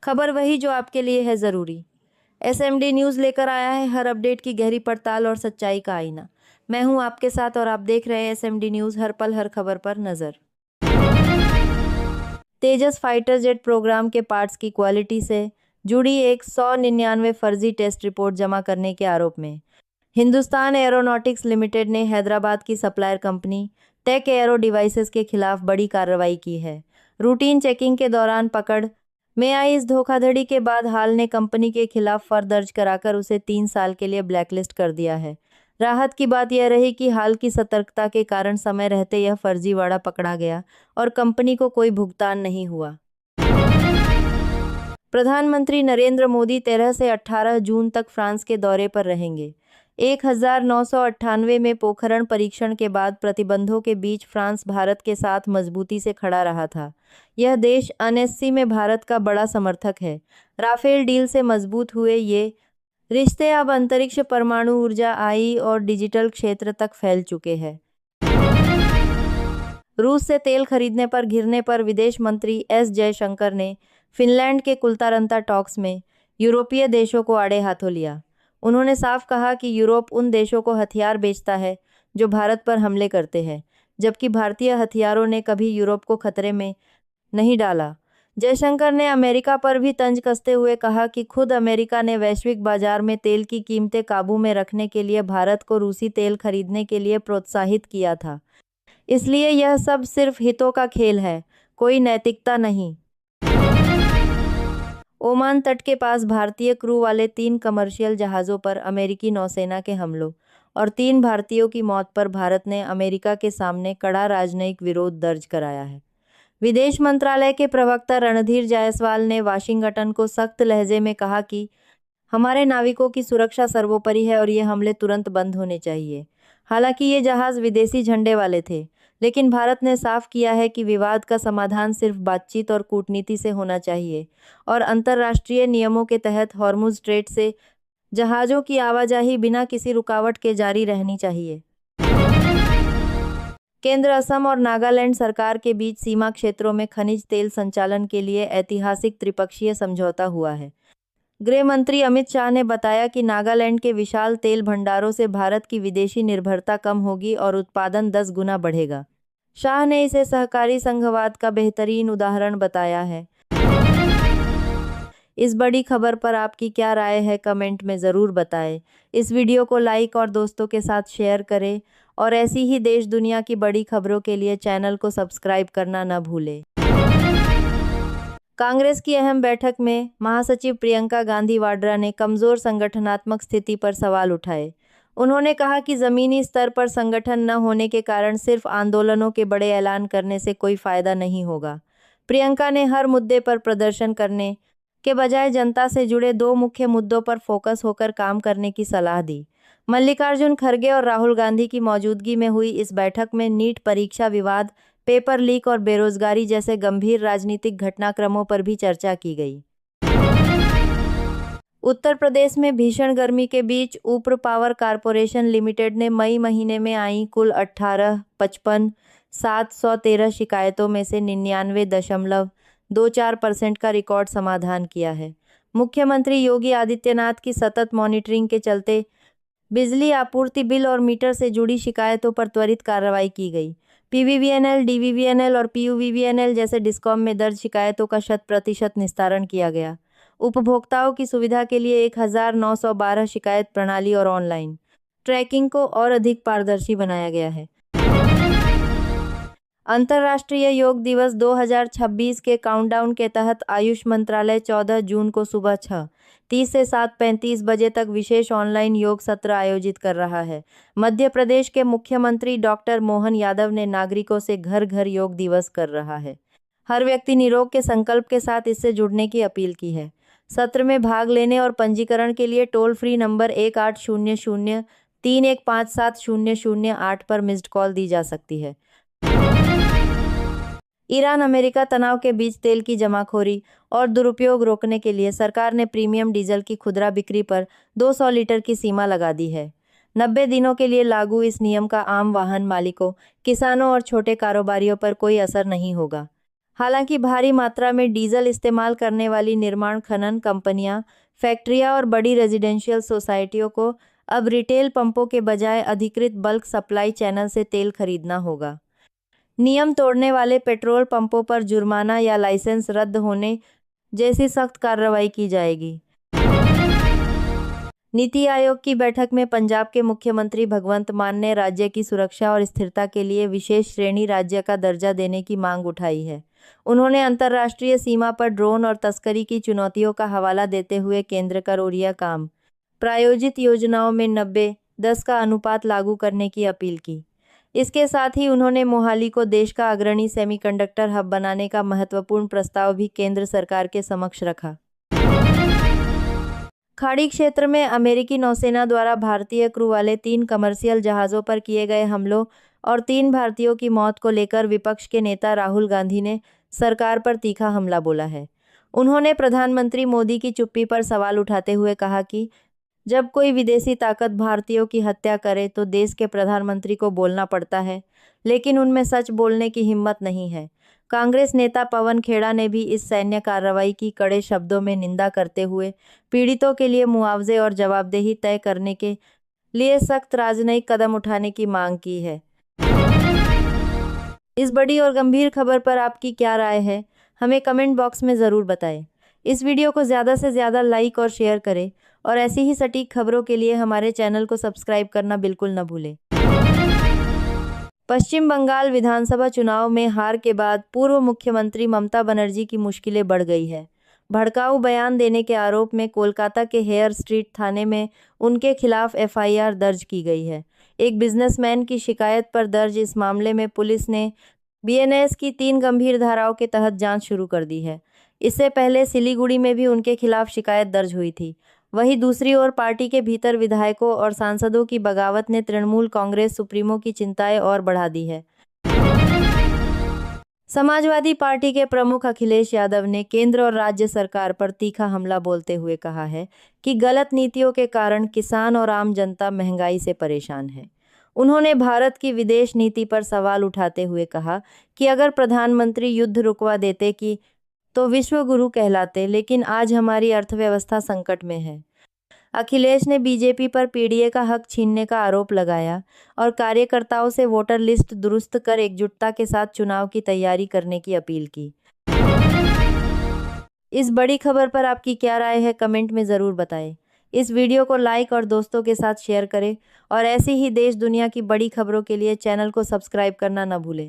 खबर वही जो आपके लिए है ज़रूरी। एसएमडी न्यूज़ लेकर आया है हर अपडेट की गहरी पड़ताल और सच्चाई का आईना। मैं हूं आपके साथ और आप देख रहे हैं एसएमडी न्यूज़, हर पल हर खबर पर नज़र। तेजस फाइटर जेट प्रोग्राम के पार्ट्स की क्वालिटी से जुड़ी 199 फर्जी टेस्ट रिपोर्ट जमा करने के आरोप में हिंदुस्तान एरोनॉटिक्स लिमिटेड ने हैदराबाद की supplier company Tech Aero Devices के खिलाफ बड़ी कार्रवाई की है। रूटीन चेकिंग के दौरान पकड़ में आई इस धोखाधड़ी के बाद हाल ने कंपनी के खिलाफ फर्द दर्ज कराकर उसे 3 साल के लिए ब्लैकलिस्ट कर दिया है। राहत की बात यह रही कि हाल की सतर्कता के कारण समय रहते यह फर्जीवाड़ा पकड़ा गया और कंपनी को कोई भुगतान नहीं हुआ। प्रधानमंत्री नरेंद्र मोदी 13 से 18 जून तक फ्रांस के दौरे पर रहेंगे। 1998 में पोखरण परीक्षण के बाद प्रतिबंधों के बीच फ्रांस भारत के साथ मजबूती से खड़ा रहा था। यह देश एनएससी में भारत का बड़ा समर्थक है। राफेल डील से मजबूत हुए ये रिश्ते अब अंतरिक्ष, परमाणु ऊर्जा, आई और डिजिटल क्षेत्र तक फैल चुके हैं। रूस से तेल खरीदने पर घिरने पर विदेश मंत्री एस जयशंकर ने फिनलैंड के कुलतारंता टॉक्स में यूरोपीय देशों को आड़े हाथों लिया। उन्होंने साफ कहा कि यूरोप उन देशों को हथियार बेचता है जो भारत पर हमले करते हैं, जबकि भारतीय हथियारों ने कभी यूरोप को खतरे में नहीं डाला। जयशंकर ने अमेरिका पर भी तंज कसते हुए कहा कि खुद अमेरिका ने वैश्विक बाजार में तेल की कीमतें काबू में रखने के लिए भारत को रूसी तेल खरीदने के लिए प्रोत्साहित किया था। इसलिए यह सब सिर्फ हितों का खेल है, कोई नैतिकता नहीं। ओमान तट के पास भारतीय क्रू वाले 3 कमर्शियल जहाज़ों पर अमेरिकी नौसेना के हमलों और 3 भारतीयों की मौत पर भारत ने अमेरिका के सामने कड़ा राजनयिक विरोध दर्ज कराया है। विदेश मंत्रालय के प्रवक्ता रणधीर जायसवाल ने वाशिंगटन को सख्त लहजे में कहा कि हमारे नाविकों की सुरक्षा सर्वोपरि है और ये हमले तुरंत बंद होने चाहिए। हालांकि ये जहाज़ विदेशी झंडे वाले थे, लेकिन भारत ने साफ किया है कि विवाद का समाधान सिर्फ बातचीत और कूटनीति से होना चाहिए और अंतर्राष्ट्रीय नियमों के तहत हॉर्मुज स्ट्रेट से जहाज़ों की आवाजाही बिना किसी रुकावट के जारी रहनी चाहिए। केंद्र, असम और नागालैंड सरकार के बीच सीमा क्षेत्रों में खनिज तेल संचालन के लिए ऐतिहासिक त्रिपक्षीय समझौता हुआ है। गृह मंत्री अमित शाह ने बताया कि नागालैंड के विशाल तेल भंडारों से भारत की विदेशी निर्भरता कम होगी और उत्पादन 10 गुना बढ़ेगा। शाह ने इसे सहकारी संघवाद का बेहतरीन उदाहरण बताया है। इस बड़ी खबर पर आपकी क्या राय है, कमेंट में ज़रूर बताएं। इस वीडियो को लाइक और दोस्तों के साथ शेयर करें और ऐसी ही देश दुनिया की बड़ी खबरों के लिए चैनल को सब्सक्राइब करना न भूलें। कांग्रेस की अहम बैठक में महासचिव प्रियंका गांधी वाड्रा ने कमजोर संगठनात्मक स्थिति पर सवाल उठाए। उन्होंने कहा कि जमीनी स्तर पर संगठन न होने के कारण सिर्फ आंदोलनों के बड़े ऐलान करने से कोई फायदा नहीं होगा। प्रियंका ने हर मुद्दे पर प्रदर्शन करने के बजाय जनता से जुड़े 2 मुख्य मुद्दों पर फोकस होकर काम करने की सलाह दी। मल्लिकार्जुन खड़गे और राहुल गांधी की मौजूदगी में हुई इस बैठक में नीट परीक्षा विवाद, पेपर लीक और बेरोजगारी जैसे गंभीर राजनीतिक घटनाक्रमों पर भी चर्चा की गई। उत्तर प्रदेश में भीषण गर्मी के बीच ऊपर पावर कारपोरेशन लिमिटेड ने मई महीने में आई कुल 18,55,713 शिकायतों में से 99.24% का रिकॉर्ड समाधान किया है। मुख्यमंत्री योगी आदित्यनाथ की सतत मॉनिटरिंग के चलते बिजली आपूर्ति, बिल और मीटर से जुड़ी शिकायतों पर त्वरित कार्रवाई की गई। पीवीवीएनएल, डीवीवीएनएल और पीयूवीवीएनएल जैसे डिस्कॉम में दर्ज शिकायतों का 100% निस्तारण किया गया। उपभोक्ताओं की सुविधा के लिए 1912 शिकायत प्रणाली और ऑनलाइन ट्रैकिंग को और अधिक पारदर्शी बनाया गया है। अंतर्राष्ट्रीय योग दिवस 2026 के काउंटडाउन के तहत आयुष मंत्रालय 14 जून को सुबह 6:30 से 7:35 बजे तक विशेष ऑनलाइन योग सत्र आयोजित कर रहा है। मध्य प्रदेश के मुख्यमंत्री डॉक्टर मोहन यादव ने नागरिकों से घर घर योग दिवस कर रहा है। हर व्यक्ति निरोग के संकल्प के साथ इससे जुड़ने की अपील की है। सत्र में भाग लेने और पंजीकरण के लिए टोल फ्री नंबर 1800-3157-008 पर मिस्ड कॉल दी जा सकती है। ईरान अमेरिका तनाव के बीच तेल की जमाखोरी और दुरुपयोग रोकने के लिए सरकार ने प्रीमियम डीजल की खुदरा बिक्री पर 200 लीटर की सीमा लगा दी है। 90 दिनों के लिए लागू इस नियम का आम वाहन मालिकों, किसानों और छोटे कारोबारियों पर कोई असर नहीं होगा। हालांकि भारी मात्रा में डीजल इस्तेमाल करने वाली निर्माण खनन कंपनियां, फैक्ट्रियां और बड़ी रेजिडेंशियल सोसाइटियों को अब रिटेल पंपों के बजाय अधिकृत बल्क सप्लाई चैनल से तेल खरीदना होगा। नियम तोड़ने वाले पेट्रोल पंपों पर जुर्माना या लाइसेंस रद्द होने जैसी सख्त कार्रवाई की जाएगी। नीति आयोग की बैठक में पंजाब के मुख्यमंत्री भगवंत मान ने राज्य की सुरक्षा और स्थिरता के लिए विशेष श्रेणी राज्य का दर्जा देने की मांग उठाई है। उन्होंने अंतर्राष्ट्रीय सीमा पर ड्रोन और तस्करी की चुनौतियों का हवाला देते हुए केंद्र करोड़िया काम प्रायोजित योजनाओं में 90-10 का अनुपात लागू करने की अपील की। इसके साथ ही उन्होंने मोहाली को देश का अग्रणी सेमीकंडक्टर हब बनाने का महत्वपूर्ण प्रस्ताव भी केंद्र सरकार के समक्ष रखा। खाड़ी क्षेत्र में अमेरिकी नौसेना द्वारा भारतीय क्रू वाले 3 कमर्शियल जहाज़ों पर किए गए हमलों और 3 भारतीयों की मौत को लेकर विपक्ष के नेता राहुल गांधी ने सरकार पर तीखा हमला बोला है। उन्होंने प्रधानमंत्री मोदी की चुप्पी पर सवाल उठाते हुए कहा कि जब कोई विदेशी ताकत भारतीयों की हत्या करे तो देश के प्रधानमंत्री को बोलना पड़ता है, लेकिन उनमें सच बोलने की हिम्मत नहीं है। कांग्रेस नेता पवन खेड़ा ने भी इस सैन्य कार्रवाई की कड़े शब्दों में निंदा करते हुए पीड़ितों के लिए मुआवजे और जवाबदेही तय करने के लिए सख्त राजनयिक कदम उठाने की मांग की है। इस बड़ी और गंभीर खबर पर आपकी क्या राय है, हमें कमेंट बॉक्स में ज़रूर बताएं। इस वीडियो को ज़्यादा से ज़्यादा लाइक और शेयर करें और ऐसी ही सटीक खबरों के लिए हमारे चैनल को सब्सक्राइब करना बिल्कुल न भूलें। पश्चिम बंगाल विधानसभा चुनाव में हार के बाद पूर्व मुख्यमंत्री ममता बनर्जी की मुश्किलें बढ़ गई है। भड़काऊ बयान देने के आरोप में कोलकाता के हेयर स्ट्रीट थाने में उनके खिलाफ एफआईआर दर्ज की गई है। एक बिजनेसमैन की शिकायत पर दर्ज इस मामले में पुलिस ने बीएनएस की 3 गंभीर धाराओं के तहत जांच शुरू कर दी है। इससे पहले सिलीगुड़ी में भी उनके खिलाफ शिकायत दर्ज हुई थी। वहीं दूसरी ओर पार्टी के भीतर विधायकों और सांसदों की बगावत ने तृणमूल कांग्रेस सुप्रीमो की चिंताएं और बढ़ा दी है। समाजवादी पार्टी के प्रमुख अखिलेश यादव ने केंद्र और राज्य सरकार पर तीखा हमला बोलते हुए कहा है कि गलत नीतियों के कारण किसान और आम जनता महंगाई से परेशान है। उन्होंने भारत की विदेश नीति पर सवाल उठाते हुए कहा कि अगर प्रधानमंत्री युद्ध रुकवा देते कि तो विश्व गुरु कहलाते, लेकिन आज हमारी अर्थव्यवस्था संकट में है। अखिलेश ने बीजेपी पर पीडीए का हक छीनने का आरोप लगाया और कार्यकर्ताओं से वोटर लिस्ट दुरुस्त कर एकजुटता के साथ चुनाव की तैयारी करने की अपील की। इस बड़ी खबर पर आपकी क्या राय है, कमेंट में ज़रूर बताएं। इस वीडियो को लाइक और दोस्तों के साथ शेयर करें और ऐसी ही देश दुनिया की बड़ी खबरों के लिए चैनल को सब्सक्राइब करना न भूलें।